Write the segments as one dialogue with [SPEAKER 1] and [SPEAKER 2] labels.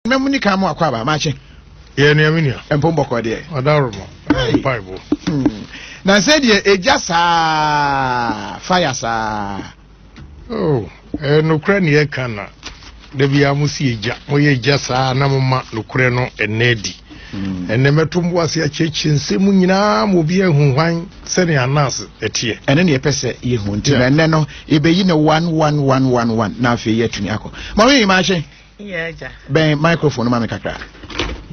[SPEAKER 1] Memuni come aquaba, matching.
[SPEAKER 2] Yenia,
[SPEAKER 1] and Pomboko dear.
[SPEAKER 2] Honourable. Bible.
[SPEAKER 1] Now said ye a just fire, sir.
[SPEAKER 2] Oh, no crania cana. The Viamusi, Moye Jassa, Namma, Lucreno, and Neddy. And the metum was a church in Simunina, Mobia, who wine, sending a nurse at ye. And then ye pese ye won't, and then no, ye be in a 11111. Now for ye to Niako. Mammy, imagine.
[SPEAKER 3] Yeah,
[SPEAKER 1] Ben microphone, Mamma Cacra.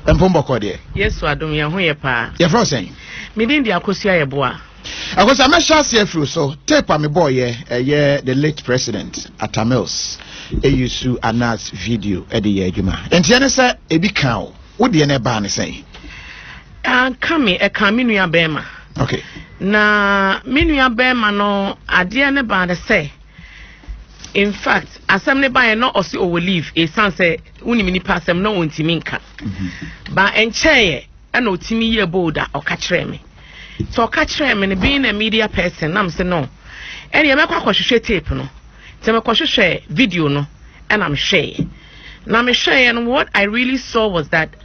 [SPEAKER 1] And Pomboko dear.
[SPEAKER 3] Yes, so I don't know where pa.
[SPEAKER 1] You're frozen.
[SPEAKER 3] Meaning the Akosia boa.
[SPEAKER 1] I was a machine here through so tape on my boy, yeah, the late president at Tamils. A used to announce video at the Yajuma. And Tiana said, a big cow. What do you never say?
[SPEAKER 3] Kami a Kaminia Berma.
[SPEAKER 1] Okay.
[SPEAKER 3] Na Minia Berma no, I dear never say. In fact, assembly by no or will leave a sunset, unimini pass them no untiminka. But and chair, and no timmy year border or catch me. So catch him and being a media person, I'm saying no. And you make a share tape no. Tell me share video no, and I'm share. Now I'm share, and what I really saw was that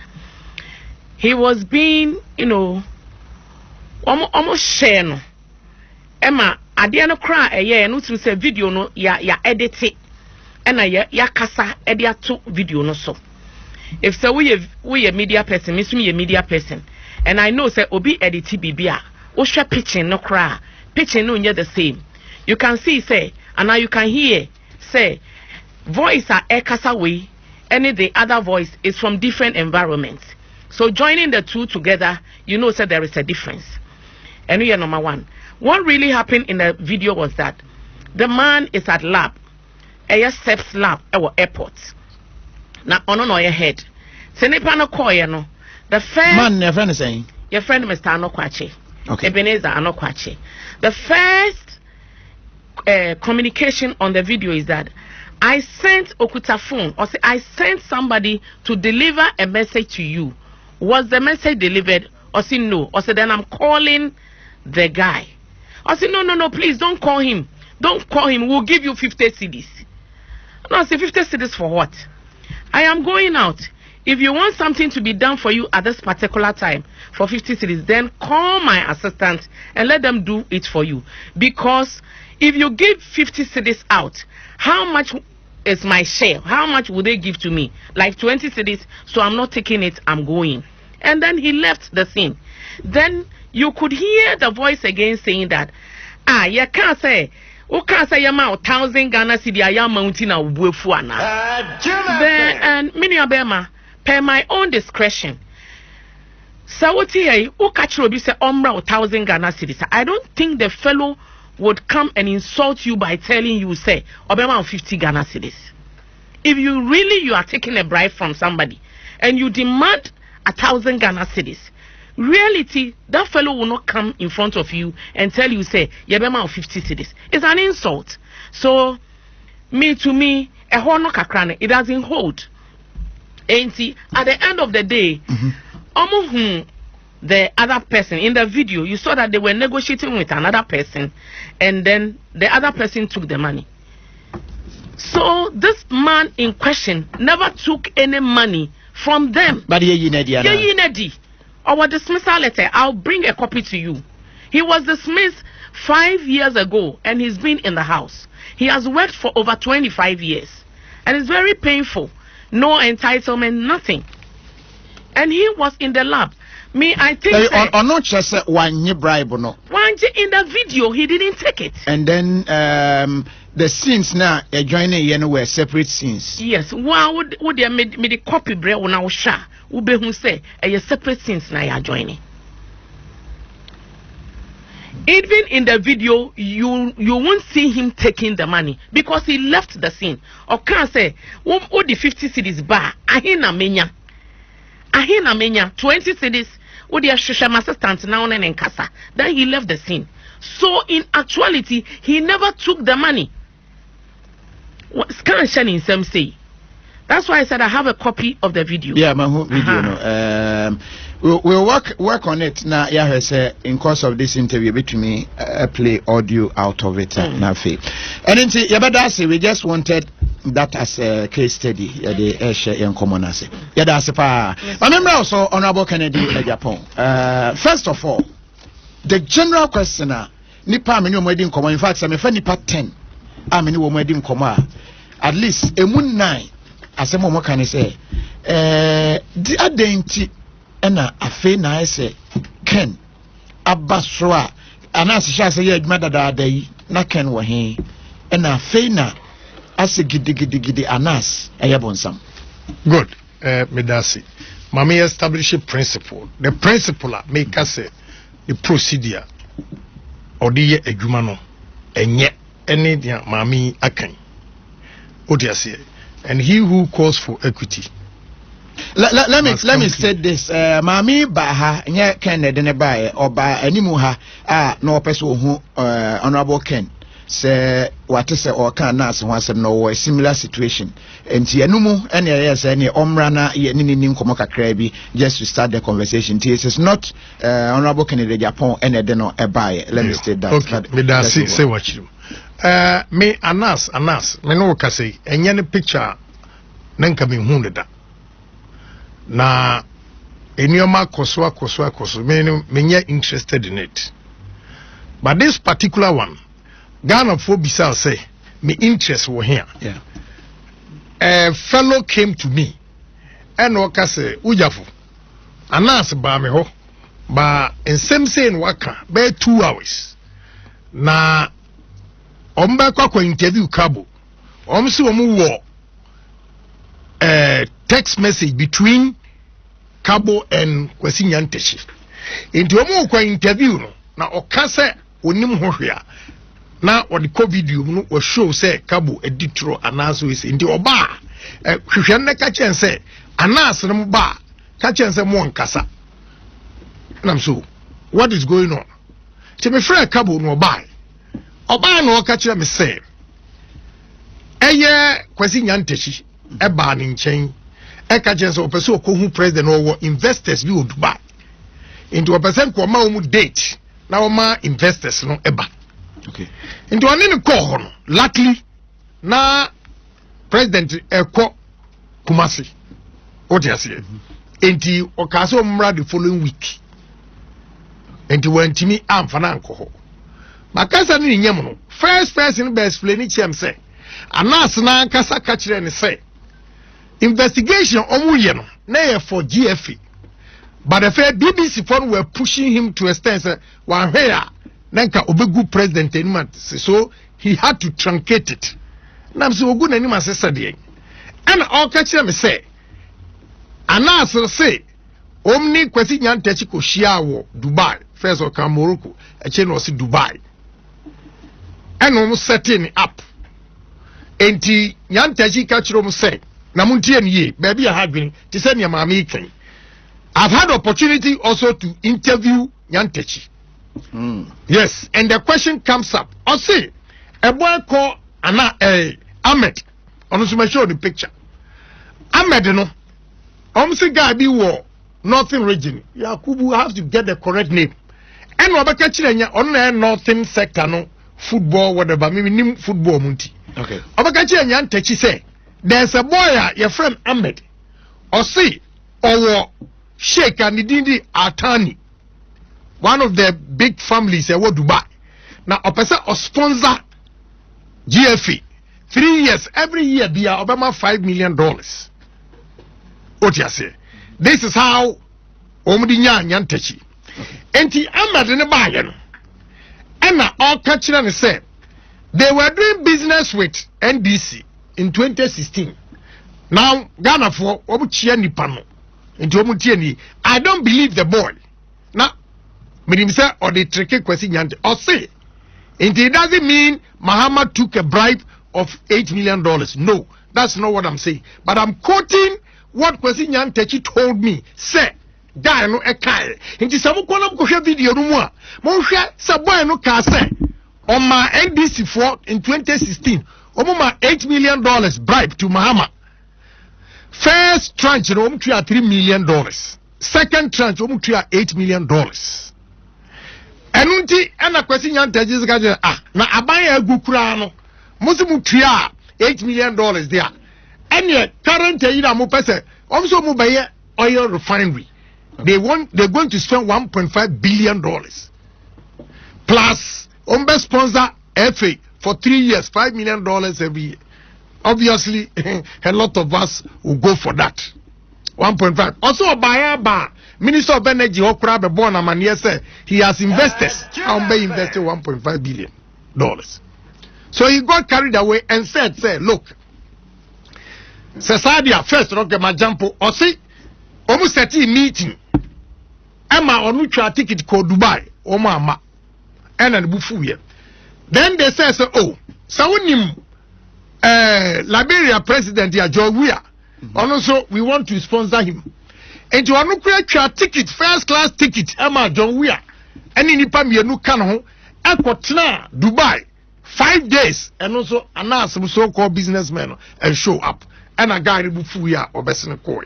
[SPEAKER 3] he was being, almost share no. Emma, I didn't cry a year, no to say video no, ya edit it, and ya kasa edia to video no so. If so, we a media person, miss me a media person. And I know say obi edit bibia o share pitching no cry pitching no near the same. You can see say and now you can hear say voice are ekasa way any the other voice is from different environments. So joining the two together, you know say there is a difference. And we are number one. What really happened in the video was that the man is at lab, a steps lab at airport. Now on your head. Senepa no koye no. The first
[SPEAKER 1] man, your friend is saying,
[SPEAKER 3] your friend Mr. Anokwache.
[SPEAKER 1] Okay.
[SPEAKER 3] Ebenezer Anokwache. The first communication on the video is that I sent Okuta phone, or say I sent somebody to deliver a message to you. Was the message delivered? Or say no. Or say then I'm calling the guy. Or say no, please don't call him. Don't call him. We'll give you 50 cedis. No, I say 50 cedis for what? I am going out. If you want something to be done for you at this particular time for 50 cedis, then call my assistant and let them do it for you. Because if you give 50 cedis out, how much is my share? How much would they give to me? Like 20 cedis, so I'm not taking it, I'm going. And then he left the scene. Then you could hear the voice again saying that, you can't say, you can't say, 1,000 Ghana cedi, I am mountain of Bufuana. And Minia Berma, per my own discretion, Sawoti, who catch Robi say, 1,000 Ghana cedis. I don't think the fellow would come and insult you by telling you, say, Obama 50 Ghana cedis. If you are taking a bribe from somebody and you demand 1,000 Ghana cedis, reality, that fellow will not come in front of you and tell you, say, Obama 50 cedis. It's an insult. So, to me, a hono kakrane, it doesn't hold. And see, at the end of the day, the other person in the video, you saw that they were negotiating with another person, and then the other person took the money. So this man in question never took any money from them. But our dismissal letter, I'll bring a copy to you. He was dismissed 5 years ago, and he's been in the house. He has worked for over 25 years, and it's very painful. No entitlement, nothing. And he was in the lab. I think
[SPEAKER 1] not just one bribe no.
[SPEAKER 3] One in the video he didn't take it.
[SPEAKER 1] And then the scenes now are joining were separate scenes.
[SPEAKER 3] Yes. Wow, would they made the copy bread when I was sure ube who say a separate scenes now are joining. Even in the video, you won't see him taking the money because he left the scene. Or can't say, what the 50 cedis bar? Ahina menya 20 cedis. What the assistant now and Kasa. Then he left the scene. So in actuality, he never took the money. What can Shannon Sam say? That's why I said I have a copy of the video.
[SPEAKER 1] Yeah, my whole video. No. We'll work on it now. Yeah, say in course of this interview between me, play audio out of it. Now, and then see, we just wanted that as a case study. Yeah, the share in common as it. Yeah, that's a pa. I remember also honourable Kennedy Japan. First of all, the general questioner. Nipa many wedding come. In fact, I'm a nipa 10. I many wedding come. At least a moon 9. As a moment can say, the identity. Ena afe na ese Ken abaswa anase sha se ye adwuma dada yi na Ken wo he ena afe na ase gidi anas eyebonsam.
[SPEAKER 2] Good. Medasi mami establish a principle. The principle make us the procedure or the adwuma no enye ene dia mami akan odiase, and he who calls for equity.
[SPEAKER 1] Let me say this. Mami baha nye Ken edene bae oba animu ha no person who honourable Ken say what is or can nas one say no a similar situation. Enti enumu ene yes ene omra na ye ni nkomo kakra bi just to start the conversation. This is not honourable Ken Japan ene de no e bae. Let me state that.
[SPEAKER 2] Okay. Me da say what you. Me anas me no ka say enye ne picture nanka me hu da. Na enyoma koso me interested in it, but this particular one Ghana for bisa say me interest were here.
[SPEAKER 1] Yeah,
[SPEAKER 2] a fellow came to me and waka say ujafu anas ba me ho ba ensem say waka be 2 hours na omba kwa interview kabo omsi omu wo text message between Kabo and Kwesi Nyantechi. Into omo kwa interview no na okase onim hohwea na o de video no o show say Kabo editro anaso is into oba hwehwe ne ka chen say anas no ba ka chen say mo nkasa na so what is going on. Che me frɛ Kabo no oba no o ka kire me say eye Kwesi Nyantechi eba ne nchen eka jenso opese okohu president or investors bi o Dubai into a percent ko ma omu date na o ma investors no eba.
[SPEAKER 1] Okay,
[SPEAKER 2] into oni ne call hono luckily na president eko Kumasi o dey say enti o ka so mra the following week enti wantimi amfa na anko ho makasa ni nyem no first person be explain it chem say anas na kasa ka kire ne say investigation omuye no na for GFA, but the fair BBC phone were pushing him to extend one here nanka obegu president anima, so he had to truncate it. Nam so ogu nanima sesa de and all catch them say anas say omni Kwesi Nyantechi ko shia wo Dubai first or come Morocco a chain was Dubai and almost setting up enti Nyantechi catch rom say na muntie niye baby I had been to send your mama ken. I've had opportunity also to interview Nyantechi. Yes, and the question comes up. I say a boy called Ahmed. On show the picture. Ahmed no. Say guy be war Northern region. Yakubu have to get the correct name. And Wabaka Chilenya on Northern sector no football whatever maybe football munti.
[SPEAKER 1] Okay.
[SPEAKER 2] Wabaka Nyantechi say there's a boy, your friend Ahmed, or see, or Sheikh and Dindi Atani, one of the big families in Dubai. Now, a person or sponsor GFA 3 years, every year, be Obama $5 million. What you say? This is how Omudinya Nyantechi. Enti Ahmed in the Bayern, and all catching and say they were doing business with NBC. In 2016, now Ghana for Obuchia Nipano into Omutieni. I don't believe the boy. Now, Minimsa or the tricky question or say, and it doesn't mean Muhammad took a bribe of $8 million. No, that's not what I'm saying. But I'm quoting what Kwesi Nyantechi told me. Say, guy no a kai. And this video no more. Monsha Saboy no ka say on my NBC for in 2016. $8 million bribe to Muhammad. First tranche no $3 million. Second tranche $8 million. Enunti ena kwesi nyantaji zikaje na abaya egukura no musu tua $8 million there. Ene current year mo pese omso mo baye oil refinery. They're going to spend $1.5 billion. Plus ombe sponsor FA for 3 years, $5 million every year. Obviously, a lot of us will go for that. 1.5. Also, by Minister of Energy, Okrabe Bona Mania said he has investors. Ombe invested $1.5 billion. So he got carried away and said, look, Cesadia first, okay, my jump, or see, almost at a meeting. Emma Onutra ticket called Dubai, Omama, and Bufuya. Then they say, oh, so Liberia president ya Jowia, and also we want to sponsor him. And you want to create a ticket, first class ticket, Emma Jowia, and in Ipamianu Kano, Ekotna, Dubai, 5 days, and also announce some so-called businessmen and show up. And a guy Bufuya or Bessenakoi.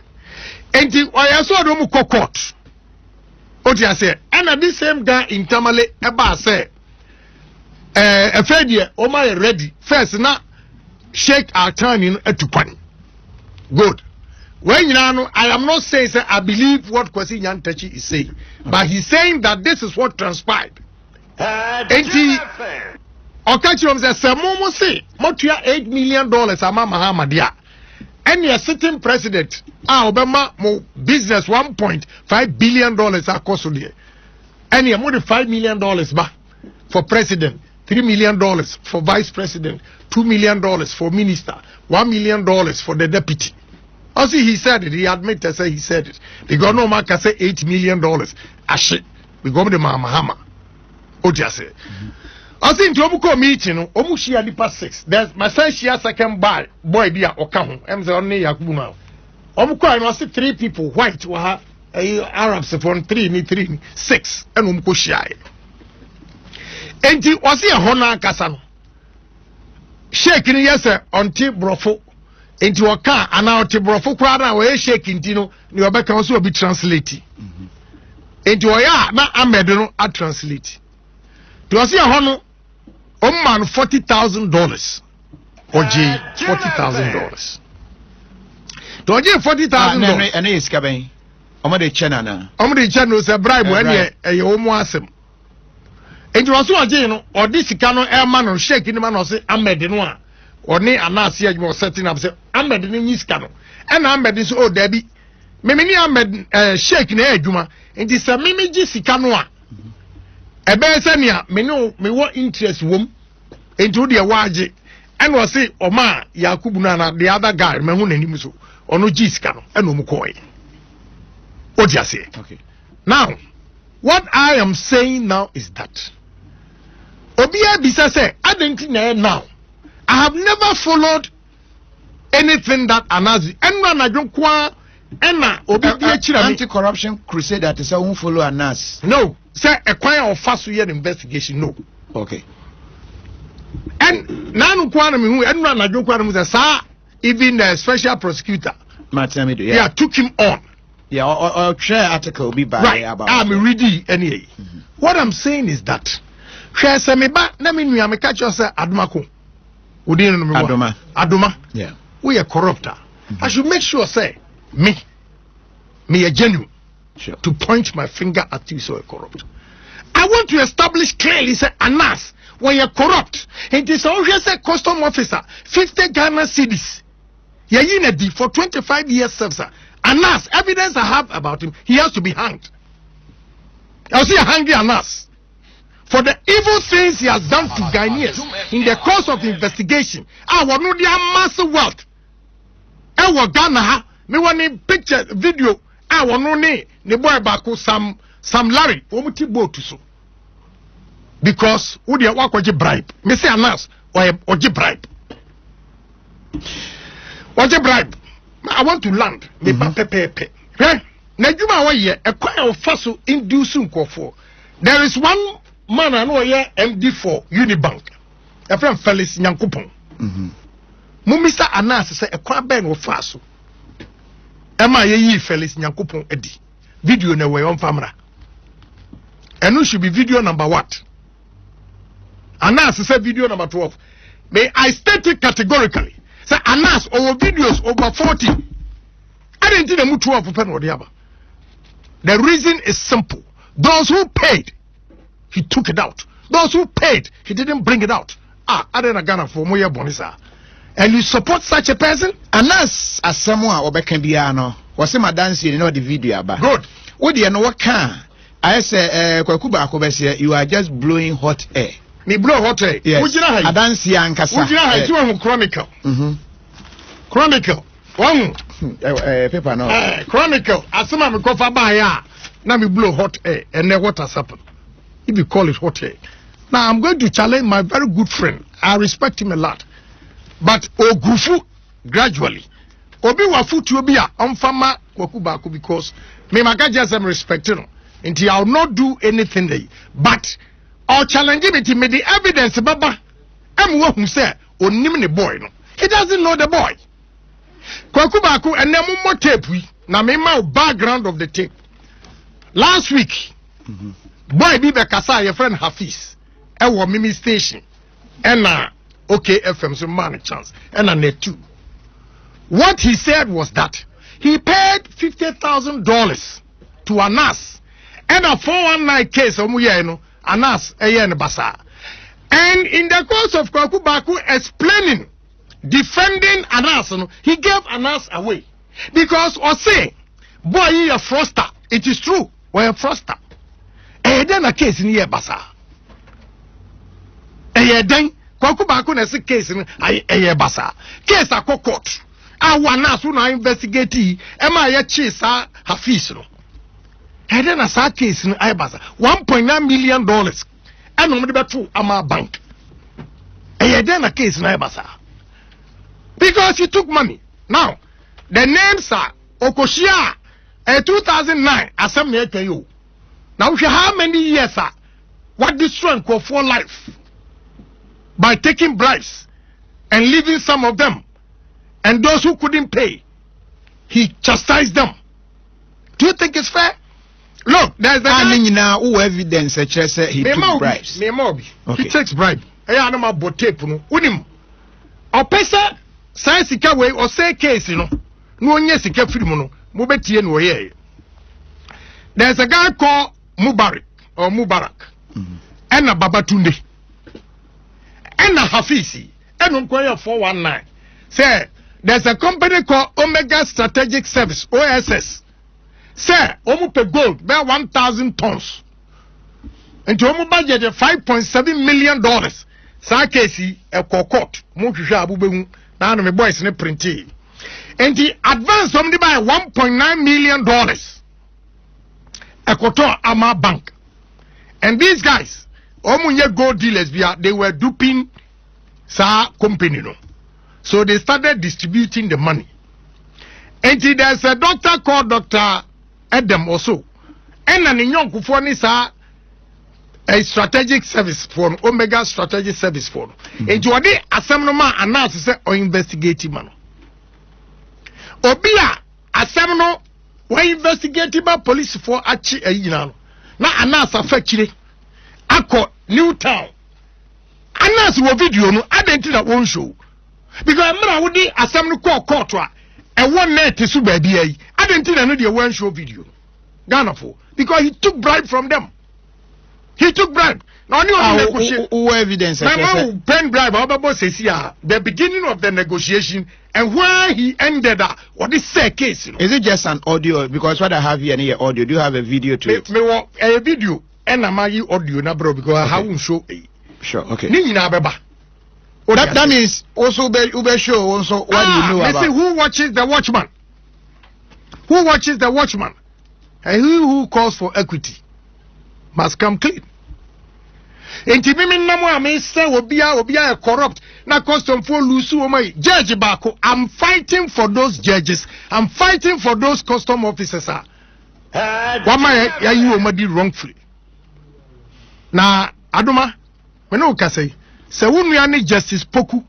[SPEAKER 2] And I saw them court. What I say, and this same guy in Tamale, Eba say, a failure, Oma ready. First, now, shake our turning at Tupani. Good. When you know, I am not saying, sir, I believe what Kwesi Nyantachi is saying, but he's saying that this is what transpired. And he, Okachirom says, Samomo say, Motia $8 million, Ama Mahamadia. And your sitting president, Obama, mo business $1.5 billion across the and you more than $5 million back for president, $3 million for vice president, $2 million for minister, $1 million for the deputy. Also, he said it, he admitted, he said it. The governor Maka say $8 million. Ashe, we go to the Mahama. Oja say. I think to Omuko meeting, Omushi at the past 6. There's my first year second boy be a Okamu. I'm the only Yakuna. Omuko, I see 3 people, white, Arabs upon 3, 6, and Umko Shai. And he was here, Hona Kasano. Shaking, yes, sir, on T Brofo into a car, and now T Brofo crowd away shaking, Tino, your back also be translated. Into a ya, not a medal, I translate. To us here, Hono. Man, $40,000 or J $40,000. To J $40,000.
[SPEAKER 1] And it's coming. Omade Chenana.
[SPEAKER 2] Omade Cheno is a bribe when you almost him. And you also a or this cano airman or shaking the man or say, Ahmed in one or nay, and now see you setting up, say, Ahmed in this cano. And Ahmed is old Debbie. Mimini Ahmed shaking air, Juma, and this a Mimi Jissicanoa. A Bessania, me know me what interest womb into the waji and was say, Oma Yakubunana, the other guy, Mahun and Nimusu, or no Giscano, and Umukoi. What you say? Okay. Now, what I am saying now is that Obia Bisa say, I didn't know now. I have never followed anything that Anazi, and when I don't qua, Emma, anti-corruption crusade that is a won't follow Anas. No. Say a choir of fast year investigation. No. Okay. And Nanu Kwanam who and run a joke even the special prosecutor yeah, took him on.
[SPEAKER 1] Yeah, or share article be by right. About
[SPEAKER 2] I'm ready anyway. What I'm saying is that share some back na me nua me catch us Adumako. Aduma.
[SPEAKER 1] Yeah.
[SPEAKER 2] We are corrupter. I should make sure say me a genuine. Sure. To point my finger at you so corrupt. I want to establish clearly say Anas when you're corrupt. It is always a custom officer 50 Ghana cedis. You're for 25 years sir. Anas, evidence I have about him, he has to be hanged. I'll see a hanging Anas for the evil things he has done to Ghanaians in the course of the investigation. I want to their massive wealth. I want Ghana me want picture video. I want no name. The boy back some Larry. Omuti boat so. Because who they work with bribe? Me say Anas or bribe. What a bribe? I want to land. Me pepe. Right? Najuma wa ye a choir of faso inducing for. There is one man I know here MD4 Unibank. A friend Felix Nyankupon. Mumisa Anas say a choir band of faso. Emma ye Felix Nyankopon Edi. Video na way on famra. And no should be video number what? Anas say video number 12. May I state it categorically. Say Anas over videos over 40. I didn't think them 12 for pen or the other. The reason is simple. Those who paid, he took it out. Those who paid, he didn't bring it out. I didn't Ghana for Moya Bonisa. And you support such a person?
[SPEAKER 1] Anas as someone or Bekendiano was him a dance, you know the video about.
[SPEAKER 2] Good.
[SPEAKER 1] What do you know what can? I say, Kwakuba Akobese, you are just blowing hot air.
[SPEAKER 2] Me blow hot air.
[SPEAKER 1] Yes. I dance young Kasa.
[SPEAKER 2] Chronicle. Chronicle. One.
[SPEAKER 1] Paper no.
[SPEAKER 2] Chronicle. Asema me kofa ba ya. Na me blow hot air. And then what has happened? If you call it hot air. Now I'm going to challenge my very good friend. I respect him a lot. But Ogufu gradually. Obi wafutu obi a omfama Kwakuba Aku because me maka just am respecting him. Until I'll not do anything there. But I'll challenge him to me the evidence baba. I'm one who say onim the boy no. He doesn't know the boy. Kwakuba Aku and then more tape we. Na me my background of the tape. Last week, boy be kasa your friend Hafiz. Ewo Mimi station. And okay FM so man a chance. And net 2. What he said was that he paid $50,000 to Anas. And a 419 case Anas basa. And in the course of Kwakuba Aku explaining, defending Anas, he gave Anas away. Because or say, boy, you a froster. It is true. We're a froster. And then a case in here basa. And then Kwakuba Aku na case in a basa. Case a court. Anas who na investigate. Emma ya chisa Hafiz no. And then a sad case in Ibasa, $1.9 million. And no money to Ama Bank. And then a case in Ibasa. Because he took money. Now, the names are Okoshia 2009 Assembly you. Now, how many years are what this one called for life? By taking bribes and leaving some of them. And those who couldn't pay, he chastised them. Do you think it's fair? Look, there's the guy
[SPEAKER 1] now who evidence he took bribes.
[SPEAKER 2] He takes bribe. I am a tape no. Unim. Or pesa say sika way or say case no. No nye sika free no. Mo betie no here. There's a guy called Mubarak or Mubarak. And a Babatunde. And a Hafizi. And on 419. Say there's a company called Omega Strategic Service OSS. Sir, omu pe gold bear 1,000 tons. And to omu budget $5.7 million. Sa kesi e court. Mu hwehwe abube na me boys ne printi. And the advance from the buy $1.9 million. Ekoto Ama Bank. And these guys, omu nye gold dealers bia, they were duping sa company no. So they started distributing the money. And there's a doctor called Dr. Adam also. And an young kufoni sa a strategic service for Omega strategic service for. And you are the assembly announce or investigative man. Obia assembly or investigative police for achi a yinano. Na announce affectionate. Ako New Town. Announce your video no identity won't show. Because I'm not the assembly court. And one net is baby. I didn't know the one show video. Ghana for because he took bribe from them. He took bribe. Now
[SPEAKER 1] who evidence?
[SPEAKER 2] Pen bribe. The beginning of the negotiation and where he ended up. What is the case?
[SPEAKER 1] Is it just an audio? Because what I have here any audio. Do you have a video to it?
[SPEAKER 2] A video and I'm audio na bro because I haven't show.
[SPEAKER 1] Sure. Okay.
[SPEAKER 2] That
[SPEAKER 1] means also Ube show also what do you know about?
[SPEAKER 2] Who watches the watchman? Who watches the watchman? And who calls for equity must come clean. Enti mimi namo ame say obia corrupt na custom for lusu omai judge bako. I'm fighting for those judges. I'm fighting for those custom officers. Wama ya you omadi wrongfully. Na aduma me no ka say wunua ni justice poku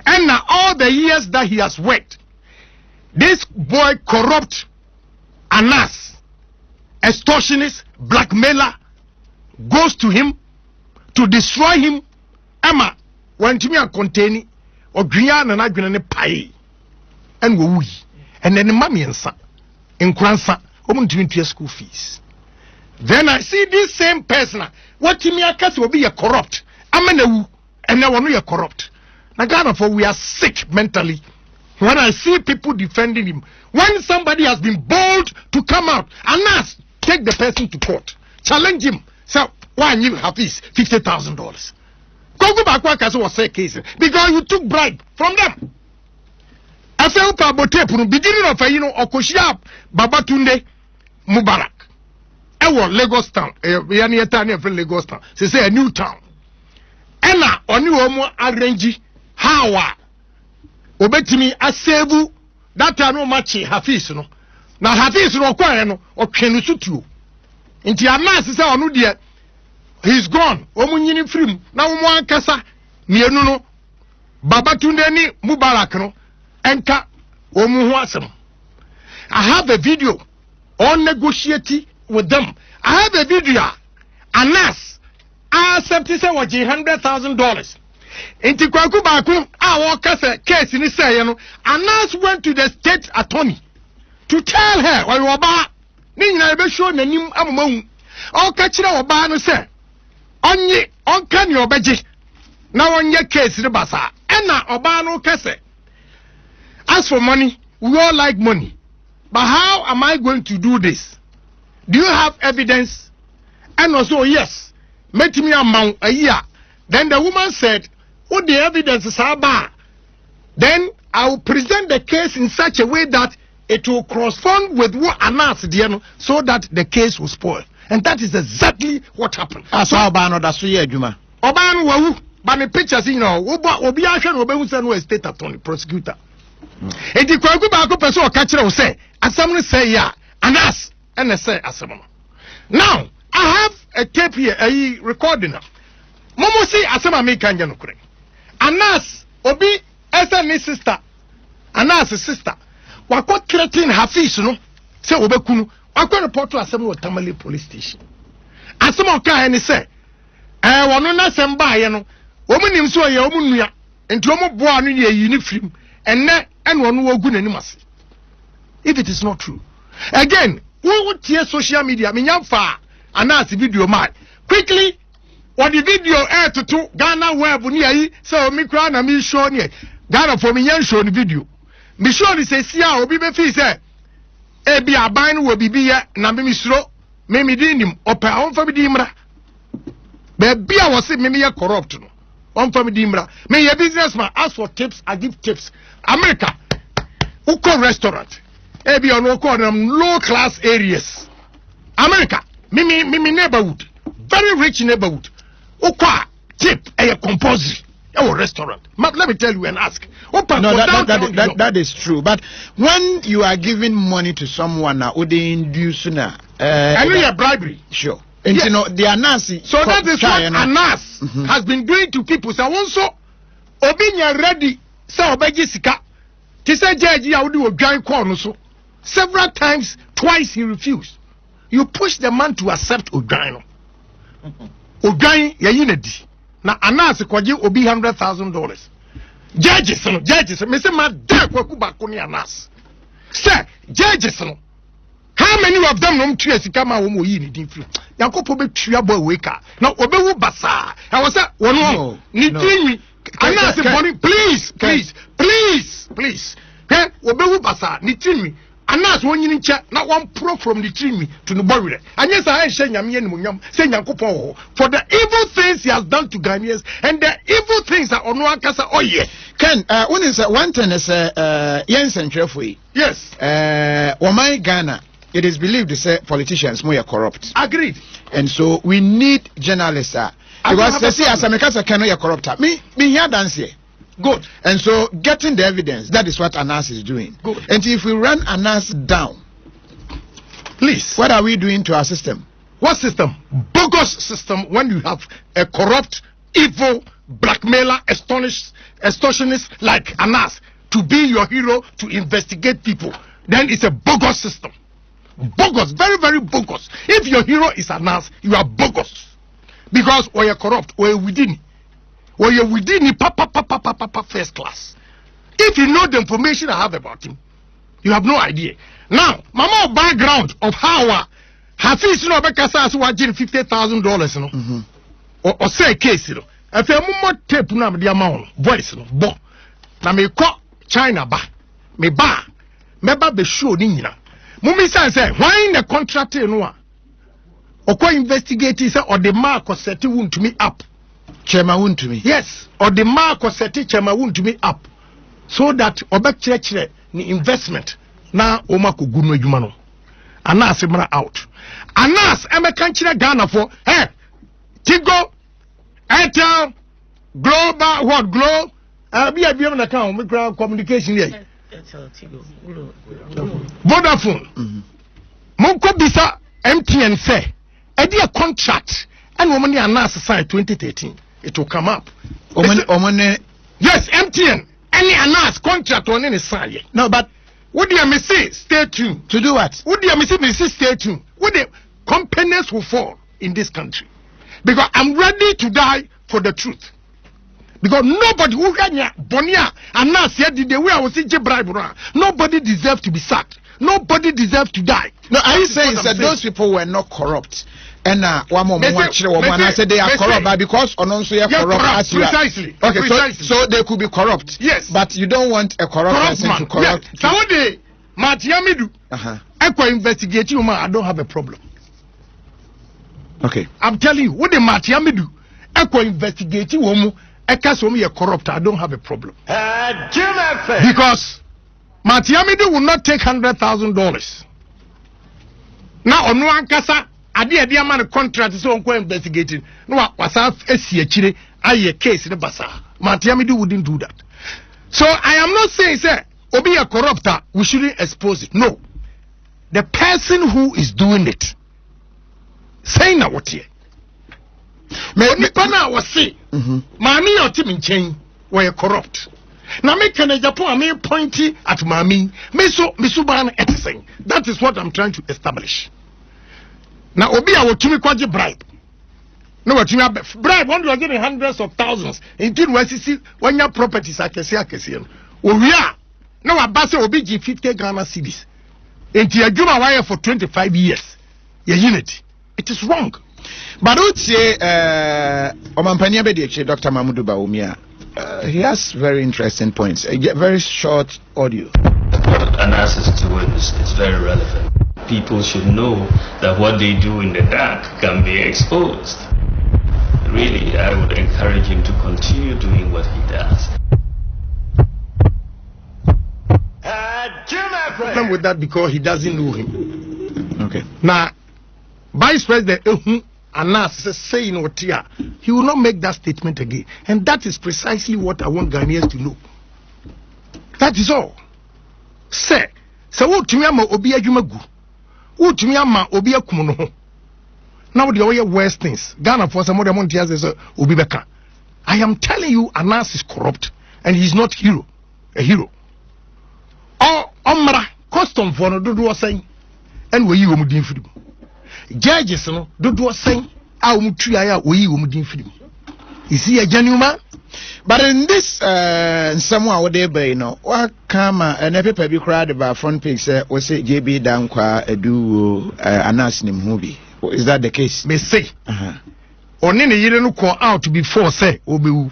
[SPEAKER 2] and now all the years that he has worked This boy corrupt, Anas, extortionist, blackmailer, goes to him to destroy him. Emma, when to me a containing or Grian and I gonna pay and we and then the mommy and son in Kransa, woman to pay school fees. Then I see this same person. What to me a case will be a corrupt. I'm and now we are corrupt. Now, God, for we are sick mentally. When I see people defending him, when somebody has been bold to come out and ask, take the person to court, challenge him. So why you have this $50,000? Go back what was say case because you took bribe from them. I felt about beginning of Okoshia Babatunde Mubarak. I was Lagos town. Lagos town. They say a new town. Ena oni omo arrange how obetimi asevu that no match Hafiz no. Na Hafiz no kwa no otwenu sutuo. Nti Anas say onu de he's gone. Omo nyini free na omo ankasa mienu no Babatunde ni Mubarak no enka omo ho asem. I have a video on negotiating with them. I have a video. Anas accepted $100,000. Inti kwaku baku a case ni say you know. Anas went to the state attorney to tell her why oba ni nyina be show nanim amamahu. O ka kire oba no say onye onka ni obeje na onye case ni basa. Ena oba no kase. As for money, we all like money. But how am I going to do this? Do you have evidence? And also, yes, met me amount a year. Then the woman said, oh, the evidence is bad. Then I will present the case in such a way that it will correspond with what Anas did, so that the case will spoil. And that is exactly what happened.
[SPEAKER 1] So Obano, that's why Juma.
[SPEAKER 2] Obano, but the pictures, you know, Obi state attorney, prosecutor. And the Kwaku person catcher will say, as someone say, yeah, Anas. And I say, now, I have a tape here, a recording. Momo see Asama make Kanjano Kure. Anas, Obi, Esa sister, Anas' sister. Wako threatening Hafiz, no? Say Obekunu. Wako report to Asama Tamale police station. Asama Oka and say, Wanona Semba, you know, woman him so a Yomunia, and Tomo Boani a uniform, and one who good animals. If it is not true. Again, who would hear social media? Minyamfa, Anas video man. Quickly, what the video air to Ghana web near so me crown and me show near Ghana for me yan show the video. Me show this say, or be fee say, Ebi Abine will be here, Nami Misro, Mimi Dinim, or per on for Dimra. Baby, I was saying, maybe corrupt. On for Dimra. May a businessman ask for tips, I give tips. America, Uko restaurant. Ebi on low class areas. America, Mimi neighborhood, very rich neighborhood. Ukwa tip a compulsory restaurant. Let me tell you and ask.
[SPEAKER 1] No, that is true. But when you are giving money to someone now, would they induce na?
[SPEAKER 2] And bribery.
[SPEAKER 1] Sure. And yes. You know the Anas.
[SPEAKER 2] So that is what Anas has been doing to people. So also, Obinya ready. So Obeji Sika. Tisa Jaji Audi will join corner so. Several times, twice he refused. You push the man to accept Ogaino. Ogain, ya unity. Now, Anas kwaji obi $100,000. Judges, me say my dad kwakuba kuni Anas. Sir, judges, how many of them don't treat you come out when you need free? Yanko be tria boy waker. Now, obewu basa. I was at one more. Nitini. Anas, please. Hey, obewu basa. Nitini. Anas when you check not one pro from the tree to the body. And yes, I say Yamian saying Yanko for the evil things he has done to Ghanaians and the evil things that on one casa. Oh, yeah.
[SPEAKER 1] Ken, when is one ten is Jensen Trefui?
[SPEAKER 2] Yes.
[SPEAKER 1] Wamai Ghana, it is believed to say politicians more corrupt.
[SPEAKER 2] Agreed.
[SPEAKER 1] And so we need journalists. Because they say as Americans can be corrupt. Me here dance here. Good. And so getting the evidence, that is what Anas is doing.
[SPEAKER 2] Good.
[SPEAKER 1] And if we run Anas down,
[SPEAKER 2] please,
[SPEAKER 1] what are we doing to our system?
[SPEAKER 2] What system? Bogus system when you have a corrupt, evil, blackmailer, extortionist like Anas to be your hero to investigate people, then it's a bogus system. Bogus, very, very bogus. If your hero is announced, you are bogus. Because or you're corrupt, or you're within first class. If you know the information I have about him, you have no idea. Now, mama background of how Hafiz no bekasa as wajin $50,000 no. Or say case no. If you more tape na the amount voice no bo. Na me ko China ba. Me ba be show ni nyina. Mumi say why the contract no a okwa investigate say or the mark or set won to me up.
[SPEAKER 1] Chema won to me.
[SPEAKER 2] Yes, or the mark or set chema won to me up. So that obek ni investment na omako gunu adwuma no. Anas emra out. Anas emekan kire Ghana for hey Tigo Airtel Global what Glow be a na account me communication here. Vodafone. Monko bisa MTN say e dey a contract and woman Anas sign 2013 it will come up. Yes, MTN any Anas contract on any sign.
[SPEAKER 1] No, but
[SPEAKER 2] what do you say? Stay tuned.
[SPEAKER 1] To do what?
[SPEAKER 2] What do you say? Stay tuned. What the companies will fall in this country. Because I'm ready to die for the truth. Because nobody who can Bonia and now said the way I was in bribe, nobody deserves to be sacked. Nobody deserves to die.
[SPEAKER 1] No, are you saying that those people were not corrupt? And one more I said they are corrupt, but because also you are corrupt as you are.
[SPEAKER 2] Precisely.
[SPEAKER 1] Okay,
[SPEAKER 2] precisely.
[SPEAKER 1] So they could be corrupt.
[SPEAKER 2] Yes.
[SPEAKER 1] But you don't want a corrupt person to corrupt.
[SPEAKER 2] Yes. So what they Matiamidu Echo investigate you, I don't have a problem.
[SPEAKER 1] Okay.
[SPEAKER 2] I'm telling you, what the Matiamidu Echo investigate you, Ekasomi a corrupt, I don't have a problem. Because Matiamidu will not take $100,000. Now on one kasa Adi man contract so on investigating. No was a chile a case in the basa. Matiamidu wouldn't do that. So I am not saying sir Obi a corrupter, we shouldn't expose it. No. The person who is doing it saying na what here. Me pana was say Mami or Tim in chain were corrupt. Now make an Japan I mean pointy at Mami. Misuban everything. That is what I'm trying to establish. Now Obi I will to me kwaji bribe. No what you bribe when you are getting hundreds of thousands including when your properties are kesi. We are now abase Obi give 50 Ghana cedis. Into your Juma wire for 25 years. Your unity. It is wrong.
[SPEAKER 1] But I would say Omampania Bediide, Dr. Mahmoud Bawumia, he has very interesting points. Very short audio.
[SPEAKER 4] Analysis to it is very relevant. People should know that what they do in the dark can be exposed. Really, I would encourage him to continue doing what he does.
[SPEAKER 2] Problem with that because he doesn't know him.
[SPEAKER 1] Okay.
[SPEAKER 2] Now, Vice President Anas saying what here, he will not make that statement again. And that is precisely what I want Ghanaians to know. That is all. Say, what to me ama obi adwumagu. What to me ama obi akumu no. Now the way worst things. Ghana for some other months says obi beka. I am telling you Anas is corrupt and he is not a hero. Oh, Omra, custom for no do saying, and we you mudin freedom. Judges no do saying, I will try we you mudin freedom. Is he a genuine man?
[SPEAKER 1] But in this, someone would you know, what come and every paper cried about front page was say JB Dankwa do Anas movie. Is that the case?
[SPEAKER 2] May say, on any year no call out before say, Obi,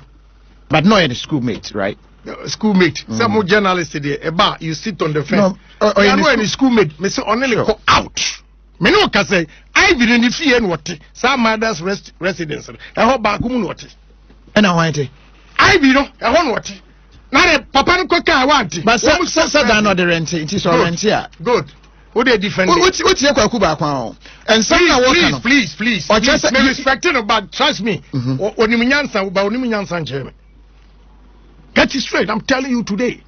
[SPEAKER 1] but not any schoolmate, right?
[SPEAKER 2] Schoolmate, some more journalists today, about you sit on the fence. No, or any schoolmate, may say only call out. Me no can say, I didn't see any what some mother's residence. I hope back what
[SPEAKER 1] and I want it.
[SPEAKER 2] I be no, I want what. Now, Papa no cook I want.
[SPEAKER 1] But some are not the rent, it is all rent here.
[SPEAKER 2] Good. What they defend?
[SPEAKER 1] What's your Kwakuba? And some
[SPEAKER 2] please. Or just me respecting but trust me. When you Nyansa, get it straight. I'm telling you today.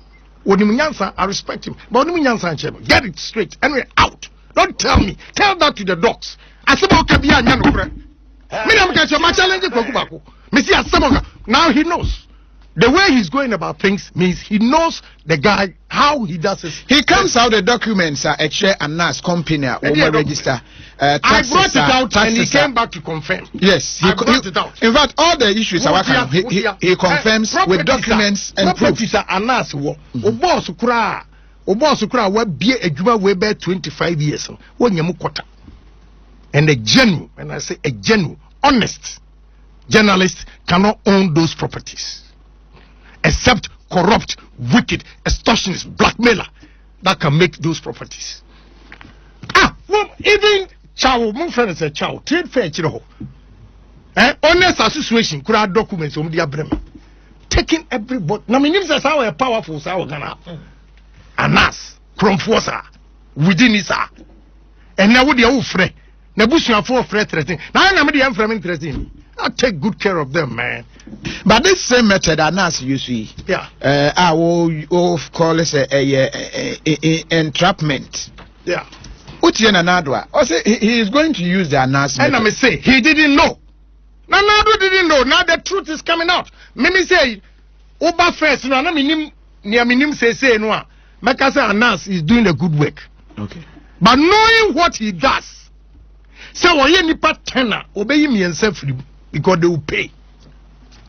[SPEAKER 2] When you Nyansa, I respect him. But when you Nyansa, get it straight. And we're out. Don't tell me. Tell that to the dogs. I said, okay, be a man. Me, I'm catching my challenge. Now he knows the way he's going about things means he knows the guy, how he does it.
[SPEAKER 1] He comes out the documents a share and NAS company register.
[SPEAKER 2] I brought it out and he came back to confirm.
[SPEAKER 1] Yes, he brought it out. In fact, all the issues he confirms with documents and proofs.
[SPEAKER 2] NAS boss kura be a juma way back 25 years. And a genuine, and I say a genuine, honest journalist cannot own those properties. Except corrupt, wicked, extortionist, blackmailer that can make those properties. Well, even Chow, my friend said Chow, trade fair, honest association could have documents on the Berma. Taking everybody. Now, my name says how a powerful sour Ghana. And us, Cromforsa, within his and now with the old friend. Nebuchadnezzar for threatening. Now I'm the from interesting. I'll take good care of them, man.
[SPEAKER 1] But this same method, Anas, you see, I will call it a entrapment.
[SPEAKER 2] Yeah.
[SPEAKER 1] Utiana Nadwa. I say he is going to use the Anas.
[SPEAKER 2] And I may say he didn't know. Nadu didn't know. Now the truth is coming out. Mimi say, Oba first. No, I mean, Niaminim say no. Makasa Anas is doing a good work.
[SPEAKER 1] Okay.
[SPEAKER 2] But knowing what he does. So why nipa tenor obey me and self because they will pay.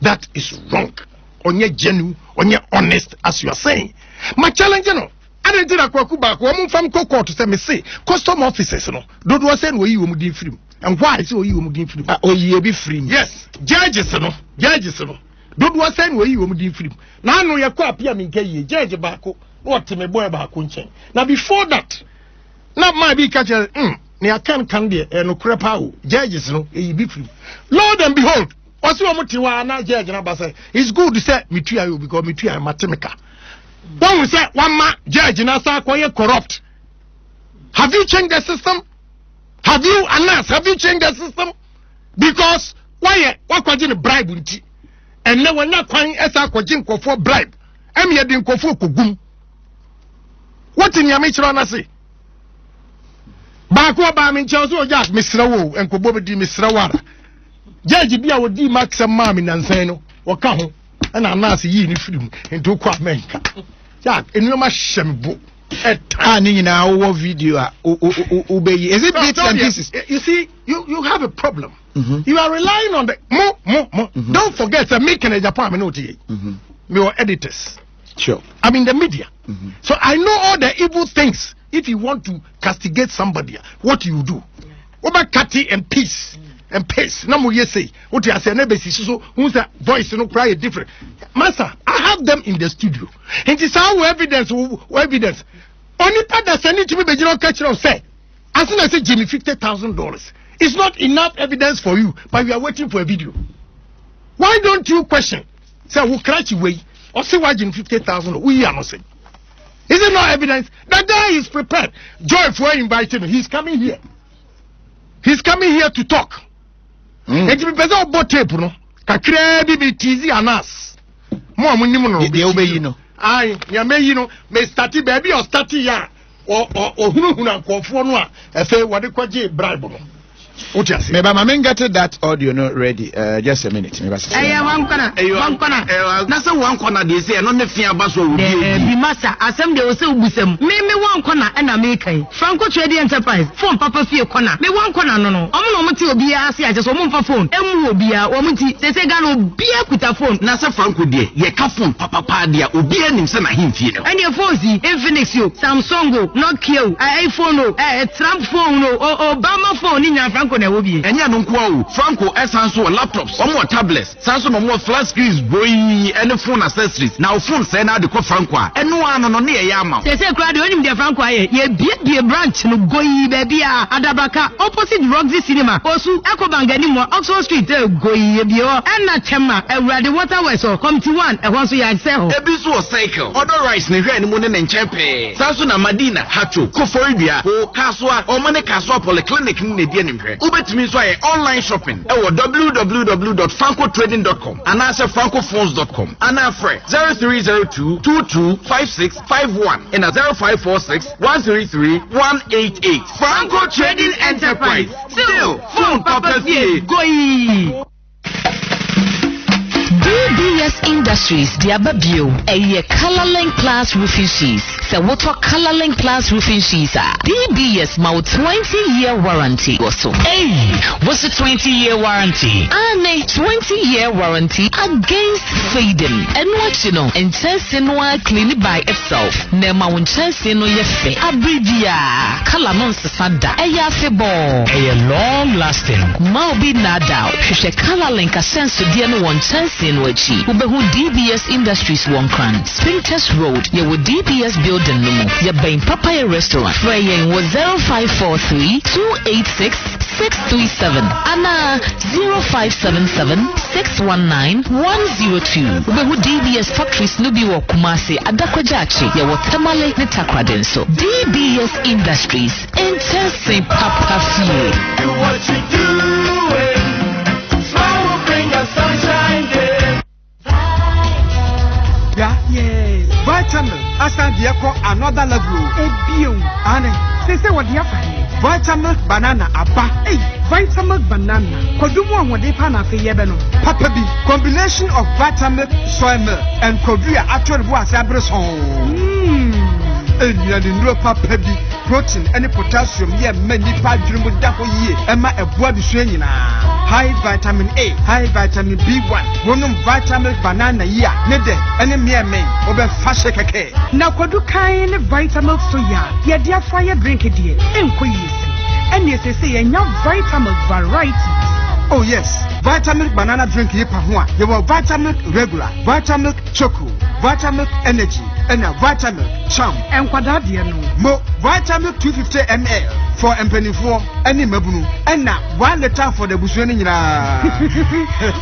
[SPEAKER 2] That is wrong. On your genuine, on your honest, as you are saying. My challenge, I didn't do that. Back one from Coco to say me say custom officers, don't was saying where you would be free. And why so you would be free?
[SPEAKER 1] Oh, you be free.
[SPEAKER 2] Yes, judges, don't was saying where you would be free. Now no, you're quite a mean judge back. What to me boy about Kunchen. Now before that, not my big catcher. I can't be and crap out. Judges, he be free. Lord and behold, what's your motive? Now, judge and say it's good to say me to you because me to you mathematica. One will say one man judge and I quite corrupt. Have you changed the system? Have you announced? Have you changed the system? Because why could you bribe and now we're not calling as a for bribe. I'm here doing for kugum. What in your nature say? Bakwa ba min chawso Jack Mr. Wo and Kobodi Mr. Wara. Judge Bia would di max and mammy and Sano or Kaho and I'm not seeing film into Quamenka. Jack, in your machine book. In our video, is it bits and pieces? You see, you have a problem. You are relying on the more. Don't forget that making a Japan your editors.
[SPEAKER 1] Sure.
[SPEAKER 2] I'm in the media. So I know all the evil things. If you want to castigate somebody, what do you do? What about cutting and peace and pace? No more say. What you say? Never see. So who's that voice? No cry different. Master, I have them in the studio. And it's our evidence. Evidence. Only part that send it to me, but you don't catch it. Say, as soon as I say Jimmy $50,000, it's not enough evidence for you, but you are waiting for a video. Why don't you question? Say, who crash away or say why Jimmy 50,000? We are not saying. Is it not evidence? That guy is prepared. Joy for inviting him. He's coming here. He's coming here to talk. And to be better about tape, no? Kakre be teasy and us. More money, no.
[SPEAKER 1] Obey, you know.
[SPEAKER 2] You may start baby or start ya or who and call for no. I say what they call bribe.
[SPEAKER 1] Maybe my men got that audio not ready. Just a minute.
[SPEAKER 5] One corner. That's a one corner. They say, no, the fear bus will be master. Assembly will say, me one corner and American Franco Trading Enterprise. Phone Papa Fear corner. Me one corner, no. I'm not to be a just a for phone. M will be a woman. They say, Gano be a with a phone. Nasa Franco, dear. Ye phone Papa Padia, will be an himself. And your phone, Infinix, you, Samsung, Nokia, iPhone, Trump phone, or Obama phone in your Franco. And ya don't call Franco Sanso laptops, or more tablets, Sanso more flat screens, boy, and phone accessories. Now, phone send out the call Franco, and no one on near Yama. They say, crowd, only the Franco, ye be a branch, no go, baby, Adabaka, opposite Roxy Cinema, also Ecobank anymore, Oxford Street, go, and not Chema, and where the water was so come to one, and once we had sell. A business cycle, other rice, and Moon and Champe, Sansuna Madina, Hacho, Koforibia, or Casua, or Money Casua Polyclinic in the Dianimpre. Ubet means why online shopping. www.francotrading.com and answer francophones.com and afre 0302-225651 and 0546-133-188. Franco Trading Enterprise. Still, phone Papa Fie. Go.
[SPEAKER 6] DBS Industries, Diababio, a Colorlink Plus roofing sheets. The water Colorlink Plus roofing sheets are DBS Mau 20-year warranty. Also,
[SPEAKER 7] hey, what's a 20-year warranty?
[SPEAKER 6] And a 20-year warranty against fading. And what you know, and Chelsea clean it by itself. Nema won Chelsea no yefe. Abridia, Calamon Sasada, a yafebo,
[SPEAKER 7] a long lasting.
[SPEAKER 6] Mau be nada. She Colorlink a sense to dear no one Chelsea no chi. Ubehu DBS Industries one crown. Springtest Road, you with DBS building no more. You buying Papaya Restaurant. Fraying was 0543 286 637. Anna 0577 619 102. Ubehu DBS Factories Nubi wa Kumasi Adakwajachi. Ya watamale ne takwadenso. DBS Industries. Intense Papa Fee.
[SPEAKER 8] Do what you doing. Smile will bring the sunshine there.
[SPEAKER 9] Yeah. Vitamin. Asa diako another level. Ebio. Ane. Say what you have. Vitamin banana aba. Hey, vitamin banana. Kodumo wode pa na fe yebeno. Papa bi combination of vitamin soy milk and kodua actual bo asabrison. Enyanindro papa bi protein and potassium ye many pa dwumu da ho yie. Ema eboa bisua nyina. High vitamin A, high vitamin B1. Wonum vitamin banana ya. Ne de ene me men obe fa shekeke. Na kodu kan ne vitamin soya. Ye dia fire drink die. Enko yisi. Ene sese ye nya vitamin variety. Oh yes, vitamin banana drink yipa ho a. Ye wo vitamin regular, vitamin choco, vitamin energy, and a vitamin charm. Enkwada de no. Mo vitamin 250 ml for empenifo any mabunu. And na 1 liter for the busuani nyina.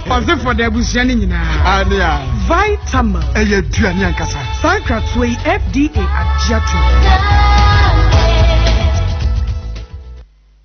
[SPEAKER 9] Also for the busuani nyina. Ania. Vitamin. Eye duani ankasa. Sankratwe FDA adjatu.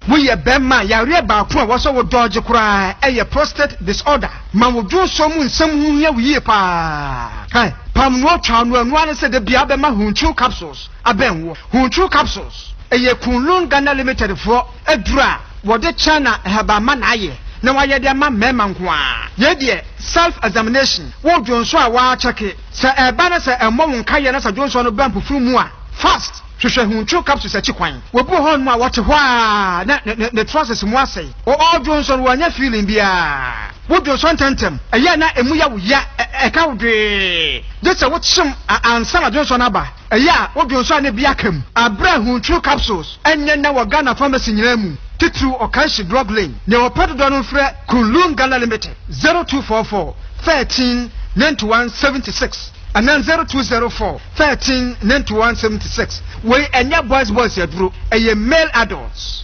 [SPEAKER 9] We are Berma, ya reba kwa waso wo dodge kura a prostate disorder. Man wo do so mu nsam hu ya wiye pa. Kai, pam no twa no anu se de bia be ma hunchu capsules. Abenwo, hunchu capsules. Eye kunlun Ghana limited for edura. Wo de China haba ma na aye. Na wa ye de ma mema nko a. Ye de self examination. Wo dwonso a wa check. Se e ba na se emo nka ye na se dwonso no ban pufuru mu a. Fast. Hwehwe hunchu capsules achi kwan. We bu ho no a wote ho a na the process mu asai. O Johnson wanya feeling bia. Wo Johnson tentem. Eya na emu ya wo ya e ka wodwe. Just what shim ansa na Johnson aba. Eya wo Johnson na bia kam. Abra hunchu capsules. Enye na wo Ghana pharmacy nyina mu. Titru Okanshi drug lane. Ne wo pedo do no frɛ Kunlun Ghana Limited 0244 13 9176. And then 0204 13 9176. We enya boys yadru a male adults.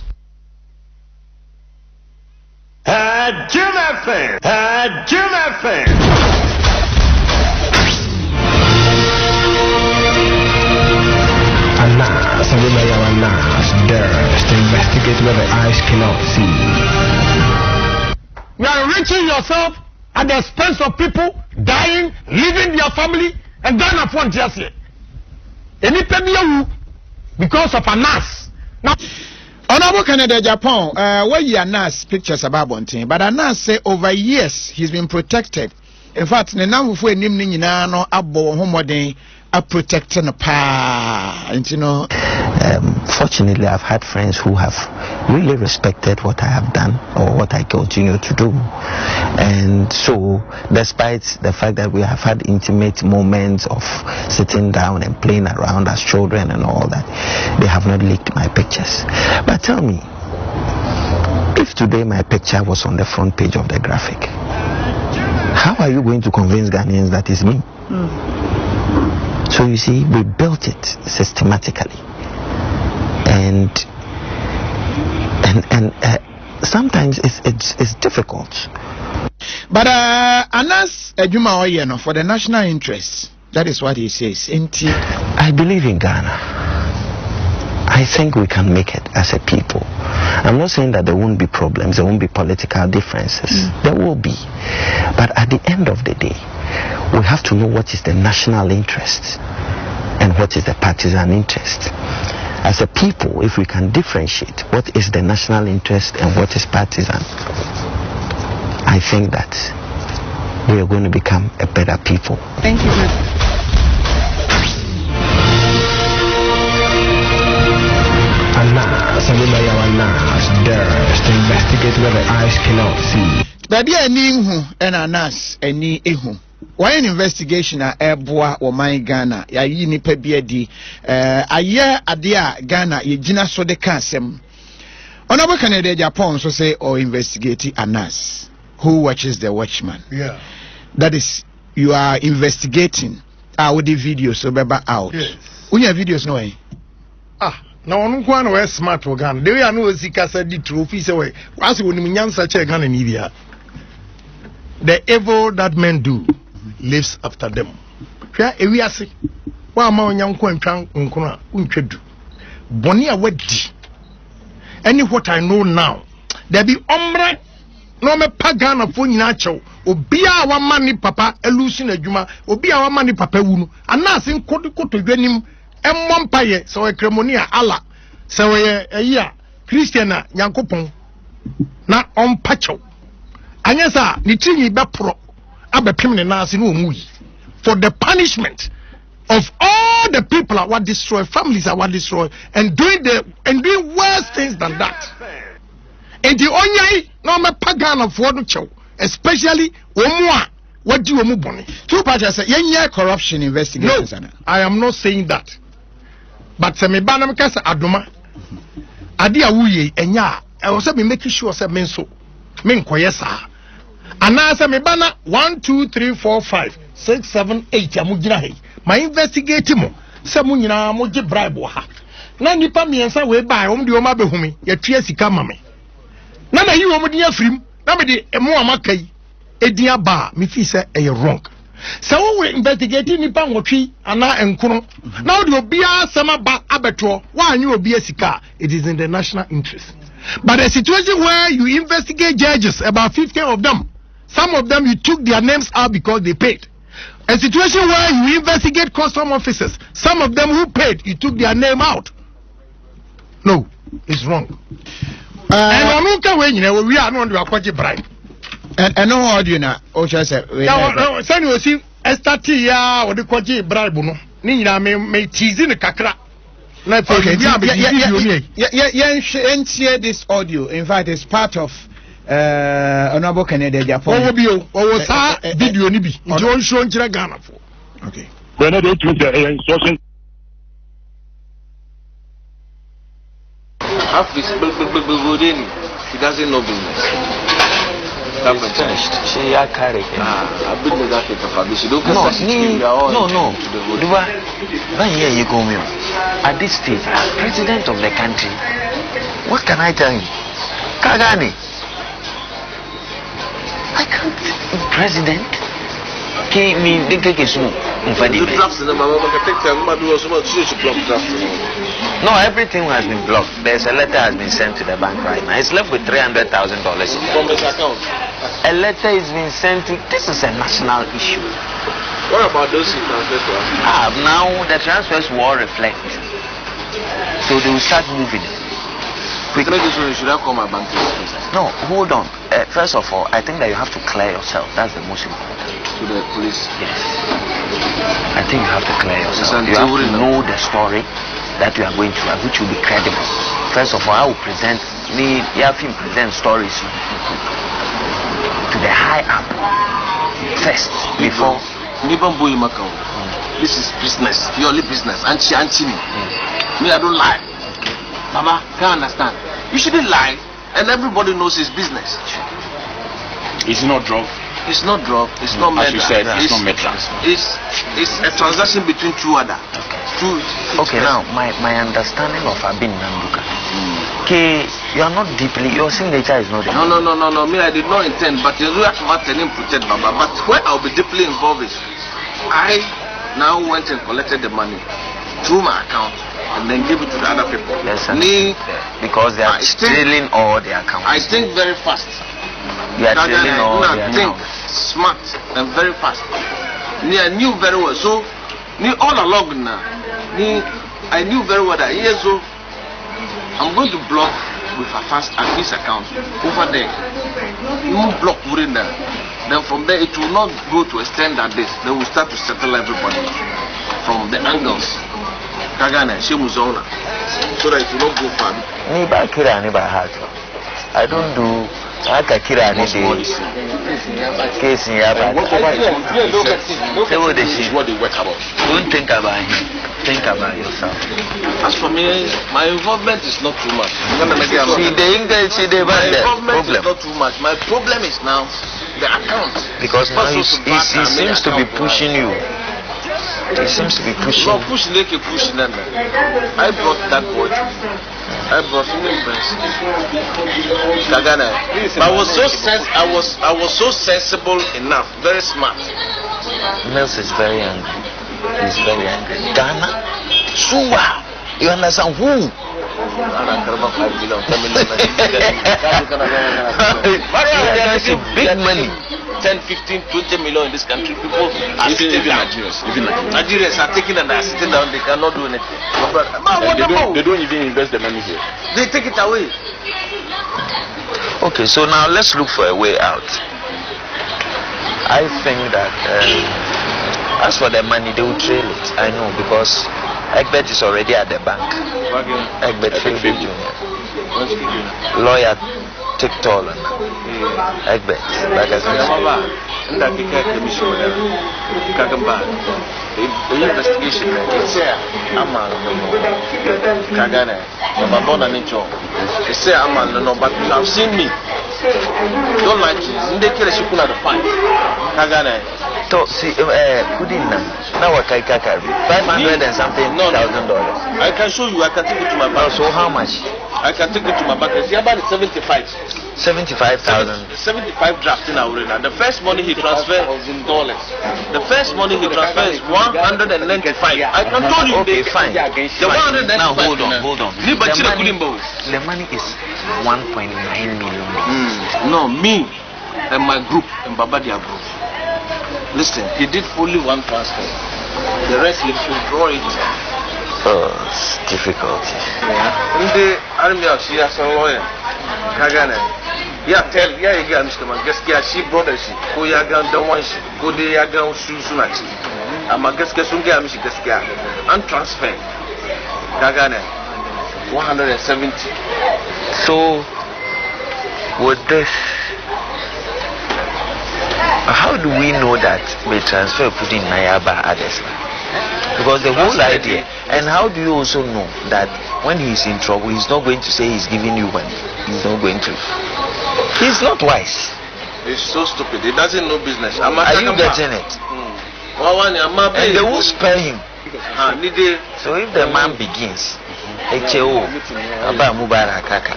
[SPEAKER 8] Jim FM.
[SPEAKER 7] Anas, everybody Anas dares to investigate where the eyes cannot see.
[SPEAKER 2] You are enriching yourself at the expense of people dying, leaving their family, and Ghana for just here. Any people because of a nurse. Now,
[SPEAKER 1] Honourable Canada, Japan, where you Anas pictures about Bontin, but Anas say over years he's been protected. In fact, the number for nimni no abo homodin are protecting a pa, and you know.
[SPEAKER 10] Fortunately, I've had friends who have really respected what I have done or what I continue to do. And so, despite the fact that we have had intimate moments of sitting down and playing around as children and all that, they have not leaked my pictures. But tell me, if today my picture was on the front page of the graphic, how are you going to convince Ghanaians that it's me? So you see, we built it systematically. And sometimes it's difficult.
[SPEAKER 1] But Anas Ejuma Oyeno for the national interest, that is what he says.
[SPEAKER 10] I believe in Ghana. I think we can make it as a people. I'm not saying that there won't be problems, there won't be political differences. There will be. But at the end of the day, we have to know what is the national interest and what is the partisan interest. As a people, if we can differentiate what is the national interest and what is partisan, I think that we are going to become a better people.
[SPEAKER 9] Thank you.
[SPEAKER 7] Anas, to investigate where the eyes cannot see.
[SPEAKER 1] Baby, any who and Anas, any who. Why an investigation at Airboa or my Ghana? Ya yini pebiedi. A year adia Ghana, ye jina so de casem. Honourable Canada Japan so say or investigate Anas, who watches the watchman.
[SPEAKER 2] Yeah.
[SPEAKER 1] That is, you are investigating our the videos so beba out.
[SPEAKER 2] Yes.
[SPEAKER 1] When your videos no way.
[SPEAKER 2] Now on one way smart organ. They are no Zika di trophies away. As when you such a gun in India. The evil that men do lives after them. Here we are see. Wa ma onyan kwantwan nkuna untwedu. Boni a wedi. Any what I know now. There be ombre no me pagana fo nyina chew. Obia wa mani papa elusi na djuma. Obia wa mani papa wunu. Anase nkoto dwanim emmompaye so we kremonia ala. So we eya Christiana Nyankopon na ompachew. Anyasa ni tinyi be pro abepim ne nase no omuyi for the punishment of all the people that were destroyed, families that were destroyed, and doing worse things than that. And the only no me pagan of what chow, especially omwa what do you boni.
[SPEAKER 1] Two parties say yenye corruption investigations.
[SPEAKER 2] No, I am not saying that. But se me banam kasa adoma. Adi awuye enya. I was be making sure say men so men koyesa. Anasa me bana 1 2 3 4 5 6 7 8 amugina he. My investigate mo se mo nyina mo ge bribe ha. Na nipa miensa we buy om de o ma behumi ya tua sika mame. Na na yi wo mo de afrim na me de emo amakai edin aba me fi se e wrong. Se wo investigate nipa nwotwi ana enkono na wo de obi asema ba abeto wa anyi obi asika. It is in the national interest. But a situation where you investigate judges, about 50 of them, some of them you took their names out because they paid. A situation where you investigate custom officers, some of them who paid, you took their name out. No, it's wrong. And on one way, you know, we are not going to bribe.
[SPEAKER 1] And no audio now, Ocha said,
[SPEAKER 2] send you see, Estatia or the Kwaji bribe, no, Nina may tease in a kakra.
[SPEAKER 1] Okay, share this audio. In fact, it's part of honourable Canada Japan.
[SPEAKER 2] Video nibi. Don't show Ghana for.
[SPEAKER 1] Okay.
[SPEAKER 11] When I don't use the instruction.
[SPEAKER 12] He doesn't know business.
[SPEAKER 10] She are carrying.
[SPEAKER 12] I've been with that
[SPEAKER 10] No. Here you go, me. At this stage, as president of the country, what can I tell him? Kagani. I can't. President. No, everything has been blocked. There's a letter has been sent to the bank right now. It's left with $300,000
[SPEAKER 12] from his account.
[SPEAKER 10] A letter is being sent to. This is a national issue.
[SPEAKER 12] What about those who transfer to us?
[SPEAKER 10] Now the transfers will reflect. So they will start moving.
[SPEAKER 12] Quickly, should I call my bank?
[SPEAKER 10] No, hold on. First of all, I think that you have to clear yourself. That's the most important.
[SPEAKER 12] To the police?
[SPEAKER 10] Yes. I think you have to clear yourself. You have to know the story that you are going through, which will be credible. First of all, I will present stories to the high up first before.
[SPEAKER 12] This is business, purely business. Anchi me. Me, I don't lie. Baba, can't understand. You shouldn't lie, and everybody knows it's business.
[SPEAKER 11] It's not drug.
[SPEAKER 12] It's not drug. It's not
[SPEAKER 11] as
[SPEAKER 12] murder.
[SPEAKER 11] You said, it's not murder.
[SPEAKER 12] It's a transaction between two other.
[SPEAKER 10] Okay, now my understanding of Abin Nanduka. Okay, you are not deeply. Your signature is not.
[SPEAKER 12] No. Me, I did not intend, but you have to protect Baba. But where I'll be deeply involved is, I now went and collected the money through my account and then give it to the other people.
[SPEAKER 10] Yes, because they are stealing all their accounts.
[SPEAKER 12] I think very fast.
[SPEAKER 10] You are stealing all their accounts.
[SPEAKER 12] I think smart and very fast. I knew very well. So, all along now, I knew very well that years ago, I'm going to block with a fast and his account over there. No block within there. Then from there, it will not go to extend that this. Then we start to settle everybody from the angles. Kagana, Shemuzona. So that it will not go far.
[SPEAKER 10] Niba Kira, Niba Hat. I don't do Akira any day. Case in Yaba. Say what they see, what they work about. Don't think about him. Think about yourself.
[SPEAKER 12] As for me, my involvement is not too much.
[SPEAKER 10] See, the English,
[SPEAKER 12] my involvement is not too much. My problem is now the account.
[SPEAKER 10] Because now he seems to be pushing you. He seems to be pushing.
[SPEAKER 12] No, pushing. I brought that boy to me. I brought him in friends. Kagana. I was so sensible enough, very smart.
[SPEAKER 10] Mills is very angry. He's very angry. Ghana, Suwa. You understand who? Big money.
[SPEAKER 12] 10, 15, 20 million in this country. People are sitting down. Nigerians are taking and are sitting down. They cannot do anything.
[SPEAKER 11] They don't even invest the money here.
[SPEAKER 12] They take it away.
[SPEAKER 10] Okay, so now let's look for a way out. I think that as for the money, they will trail it. I know, because Egbert is already at the bank. Egbert Philby Jr. Lawyer take tall on Egbert. Like I said.
[SPEAKER 12] The investigation is Kagane. I'm born an inch. They say I'm no, but you have seen me. Don't like it. They kill a ship at the fight. Kagane.
[SPEAKER 10] So see, put in now what I can carry 500 and something $1,000.
[SPEAKER 12] I can show you. I can take it to my bank.
[SPEAKER 10] So how much?
[SPEAKER 12] I can take it to my bank. It's about 75.
[SPEAKER 10] 75,000.
[SPEAKER 12] 75 draft in our arena. The first money he transferred in dollars. The first money he transferred is 195. I can tell you.
[SPEAKER 10] Okay, fine.
[SPEAKER 12] The 195.
[SPEAKER 10] Now hold on. The money is 1.9 million.
[SPEAKER 12] No, me and my group and Babadia group. Listen, he did only one transfer. The rest he should draw it.
[SPEAKER 10] Oh, it's difficult.
[SPEAKER 12] In the army, she has a lawyer. Kagane. Yeah, again, Mr. Man. She brother, she go yagan the one she go the yagan sunachi. I'm a guest Sunga Michigaska and transfer. Kagane 170.
[SPEAKER 10] So with this, how do we know that we transfer put in Nayaba Adesla? Because the whole idea, and how do you also know that when he's in trouble, he's not going to say he's giving you money? He's not going to. He's not wise.
[SPEAKER 12] He's so stupid. He doesn't know business.
[SPEAKER 10] Are you getting it? And they will spare him. So if the man begins, HO, Abba Mubarakaka.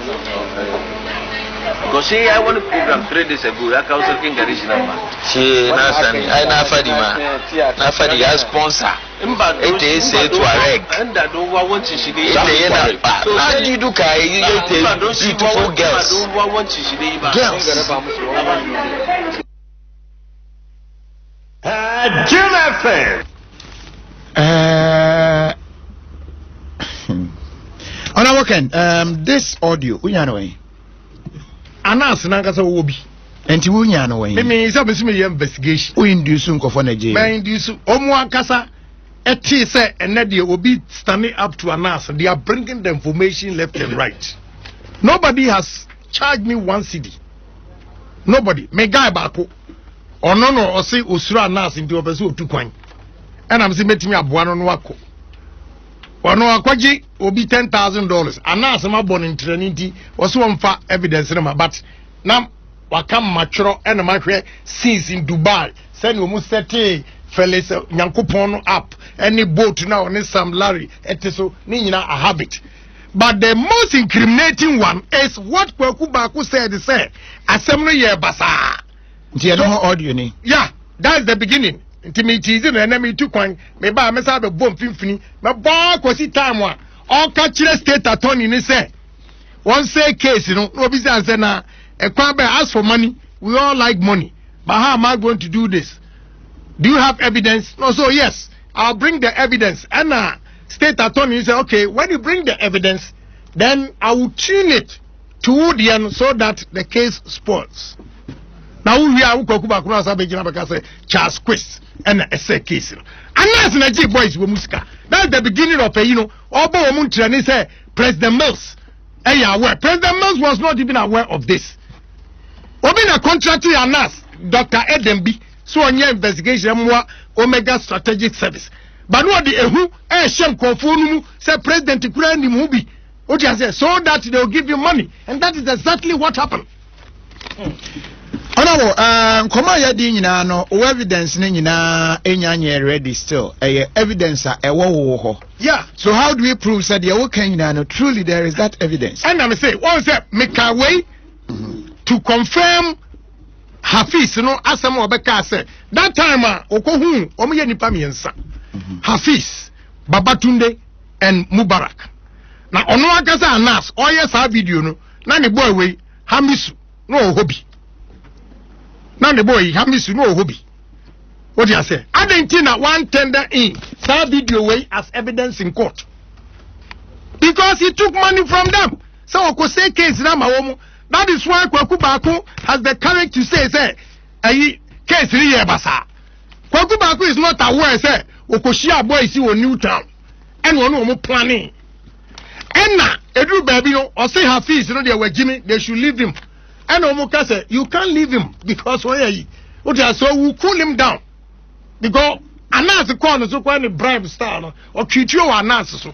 [SPEAKER 12] Because I want to program 3 days ago. I was looking at his number.
[SPEAKER 10] She Nafadi has sponsor. It is a Tuareg.
[SPEAKER 12] And I don't want to see the
[SPEAKER 10] beautiful girls.
[SPEAKER 1] On our weekend, this audio, we know.
[SPEAKER 2] Anas Nankasa Wobi.
[SPEAKER 1] And you know,
[SPEAKER 2] me is a investigation.
[SPEAKER 1] We induce for Nigeria.
[SPEAKER 2] I induce Omuakasa. Say, and Nadia will be standing up to Anas. They are bringing the information left and right. Nobody has charged me 1 cedi. Nobody. Me guy bako. Or no, or say Usura Anas into a person of 2 coin. And I'm saying, me up one on wako. Or no, Akwaji will be $10,000. Anas, my born in Trinity, was one for evidence in my but now Wakam Macho and my since in Dubai. Send you must say, fellas, Yankupono up. Any boat now on some Larry, etiso, Nina a habit. But the most incriminating one is what Kwakubaku said, Assembly year basa. Yeah, that's the beginning. Intimate is an enemy to coin. Maybe I must have a bomb fifty. My bar was it time one. All catching state attorney in say. One say case, no business now. A crime ask for money. We all like money. But how am I going to do this? Do you have evidence? No, so yes, I'll bring the evidence. And state attorney say, okay, when you bring the evidence, then I will tune it to the end so that the case spoils. Now we are Kuba Kunasa Begina Charles Quest and a set case. And that's Naji boys with Muska. That's the beginning of a Obo Muntrani say President Mills. Hey, aware. President Mills was not even aware of this. Obi na contract to Anas, Dr. Edembi, so on your investigation more Omega Strategic Service. But what the Ehu, Shem Kofunumu, say President Ukraine Mubi. What you say, so that they will give you money. And that is exactly what happened.
[SPEAKER 1] Honourable, come on, you know, evidence enya ready still. Evidence
[SPEAKER 2] yeah.
[SPEAKER 1] So how do we prove that you can truly there is that evidence?
[SPEAKER 2] And I'm saying, what was that? Make a way to confirm Hafiz, as some of said. That time, Okohu, Omiya Nipamiensa, Hafiz, Babatunde, and Mubarak. Now, ono akasa Anas, oh yes, our video no. Now the boy way, Hamisu, no hobby. Now the boy, Hamisu, no hobby. What do you say? I didn't think that one tender in that video way as evidence in court. Because he took money from them. So, Okose case na mawomo. That is why Kwaku Baku has the courage to say, case riye basa. Kwaku Baku is not aware, say, Okoshia boy is in Newtown. And one more planning. And now, Edu baby, or say Hafiz, they were Jimmy, they should leave him. And Omoka said, you can't leave him because so we'll cool him down. Because Anas the corner so quite a bribe star or Kitio Anas so.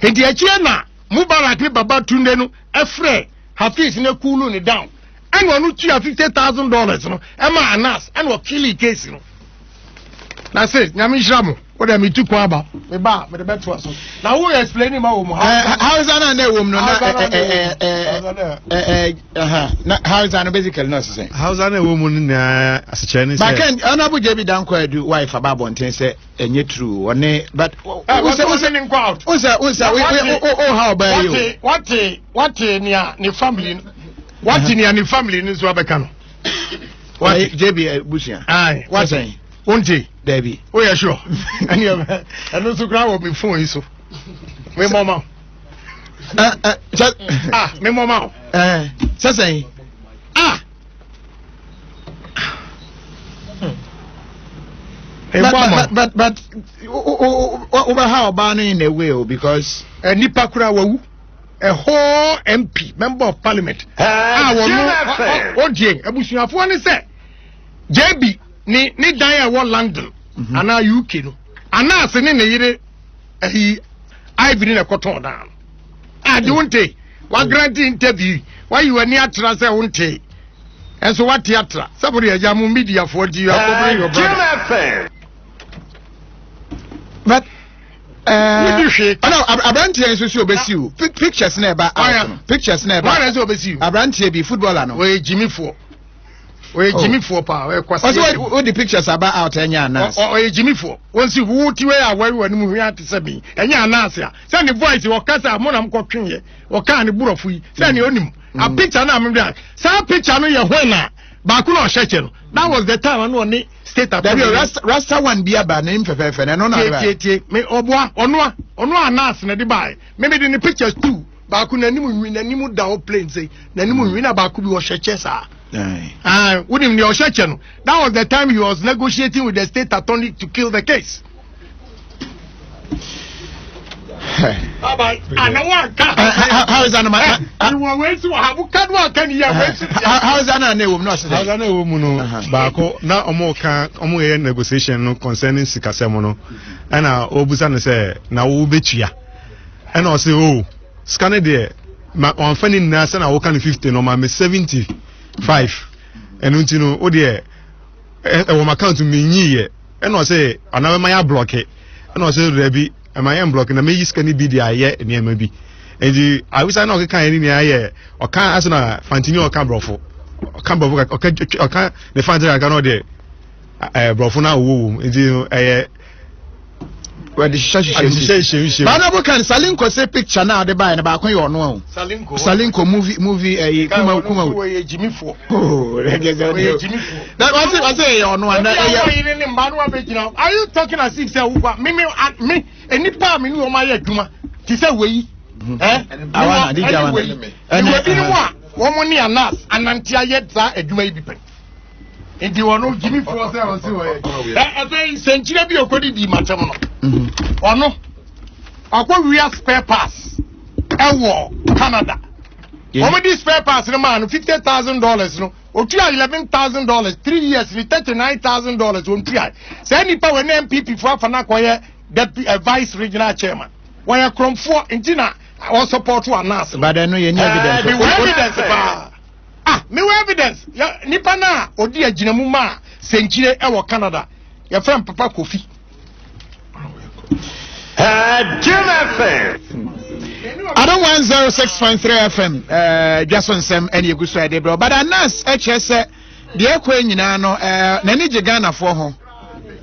[SPEAKER 2] In the Achena, Mubarak Babatunde, Efre, Hafiz in a cool it down. And one who $50,000, Emma Anas, and what killing case. That's it, Yamishamu. What am I too about? Me ba, me the better one. Now who explaining my woman?
[SPEAKER 1] How is that woman? How is that basically not saying?
[SPEAKER 13] How is that a woman as a Chinese?
[SPEAKER 1] But can honourable JB Danko do wife about one thing say and yet true or nay? But what's in crowd? What's that? How about you?
[SPEAKER 2] What in your family? What in your family in Swabekano?
[SPEAKER 1] What JB Bushia?
[SPEAKER 2] Aye, what's saying? Unti,
[SPEAKER 1] Debbie.
[SPEAKER 2] Oh, yeah, sure. And you also grab before you so. Me mama. Me mama.
[SPEAKER 1] Say. But over how about in a will because
[SPEAKER 2] Nipakura Wawu, a whole MP, member of parliament. Oh, Jane, Abushina for one say, JB. Ni dan ya London ana UK no ana ase ne yire I've been in a cotton down. I don't take what grant interview why you were near Trasa won't take. And so what theatre somebody a jamu media for you are covering your brother.
[SPEAKER 1] But Abrantie is so obese you pictures never pictures never
[SPEAKER 2] why is obese you
[SPEAKER 1] Abrantie be footballer no
[SPEAKER 2] we Jimmy for we Jimmy for power what
[SPEAKER 1] the pictures about out enya na
[SPEAKER 2] or Jimmy for once you would where where we have to say me enya na say send the voice or kasa mo na mkotwen ye o ka ne burofu yi send the onim a picture na me bia say picture no ye when na ba ku na ohyeche no that was the time no ni state at
[SPEAKER 1] rasta one bia ba na imfefefe na no na
[SPEAKER 2] me oboa ono anas na de bai me me the pictures too ba ku na nimu da o plane say na nimu nwi na ba ku bi ohyeche sa. That was the time he was negotiating with the state attorney to kill the case.
[SPEAKER 1] How is that? How is
[SPEAKER 13] that? Negotiation concerning Sikasemono, and Obusan say, now Ubetia, and I say, oh, scan there. I'm finding Nasa, I can 50, no, I'm 75, and you know, oh dear, my account to me, and I say, another my block it, and I say, Rebbe. And my own block, and I may use can be the aye and yeah, maybe. And I was not a kind in the aye, or can't as a Fantino or Cambrofo, or Cambrofo, or can't the Fanta I cannot there. Brofona woo, and you where the shashing.
[SPEAKER 1] Honourable can Salinko say picture now, they buy about your no. Salinko movie a Kuma
[SPEAKER 2] Jimmy for.
[SPEAKER 1] Oh, that was it. I say, or no,
[SPEAKER 2] are you talking as if me? Any part me my Duma. Tis a way. woman ni anas anantia yet za adwuma yi bipen enti wono Jimmy for say on say senchire bi okodi di matem no ono akwa wia spare parts ewo Canada woman di spare parts no man $50,000 no otua $11,000 3 years ni $39,000 on try say nipa we MPP for afana koye deputy vice regional chairman why kromfo entina or support to anas
[SPEAKER 1] but I know you need evidence
[SPEAKER 2] me evidence ya nipa na odi aginamu ma senchire ewo Canada ya friend Papa Kofi
[SPEAKER 1] I don't want 06.3 FM just on some any good side bro but anas HS the ekwe nyina no na ni je Ghana for ho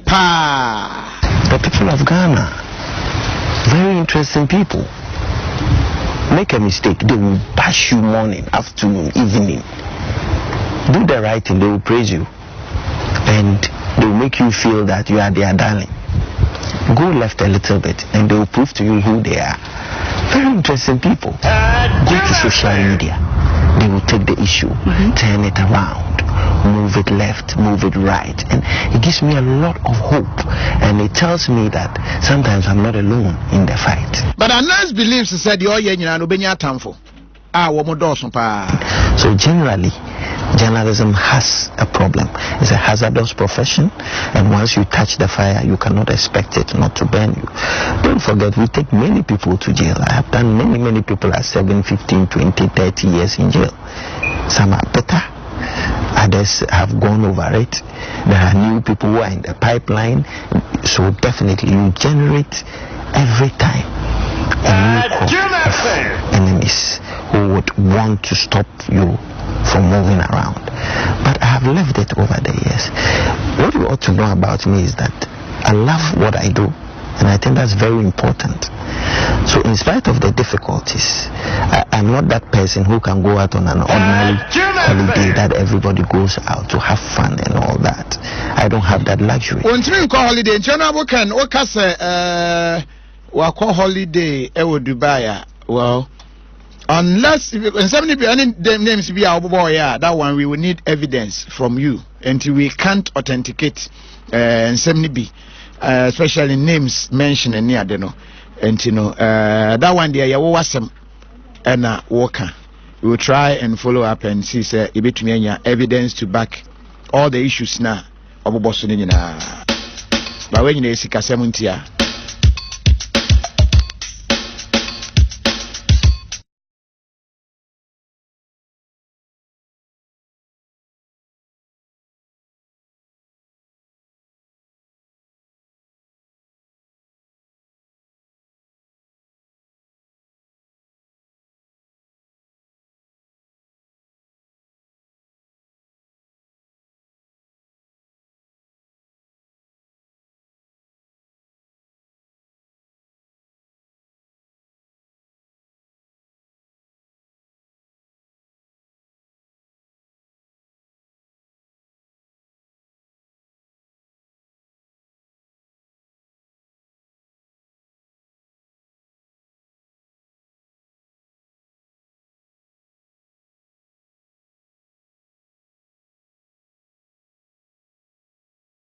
[SPEAKER 1] pa
[SPEAKER 10] the people of Ghana very interesting people. Make a mistake, they will bash you morning, afternoon, evening. Do the right thing, they will praise you. And they will make you feel that you are their darling. Go left a little bit and they will prove to you who they are. Very interesting people. Go to social media. They will take the issue, turn it around, move it left, move it right. And it gives me a lot of hope. And it tells me that sometimes I'm not alone in the fight.
[SPEAKER 1] But Anas believes he said you're tamfo.
[SPEAKER 10] So generally, journalism has a problem. It's a hazardous profession, and once you touch the fire, you cannot expect it not to burn you. Don't forget, we take many people to jail. I have done many people at 7, 15, 20, 30 years in jail. Some are better, others have gone over it. There are new people who are in the pipeline. So definitely you generate every time a new crop of enemies who would want to stop you from moving around. But I have lived it over the years. What you ought to know about me is that I love what I do, and I think that's very important. So in spite of the difficulties, I'm not that person who can go out on an ordinary holiday that everybody goes out to have fun and all that. I don't have that luxury.
[SPEAKER 1] When you call holiday, you can call holiday Dubai. Well, unless any names be our boy, that one we will need evidence from you until we can't authenticate and be especially names mentioned near the no. And that one day you was some and worker. We will try and follow up and see say evidence to back all the issues now. But when you see Kasemuntia.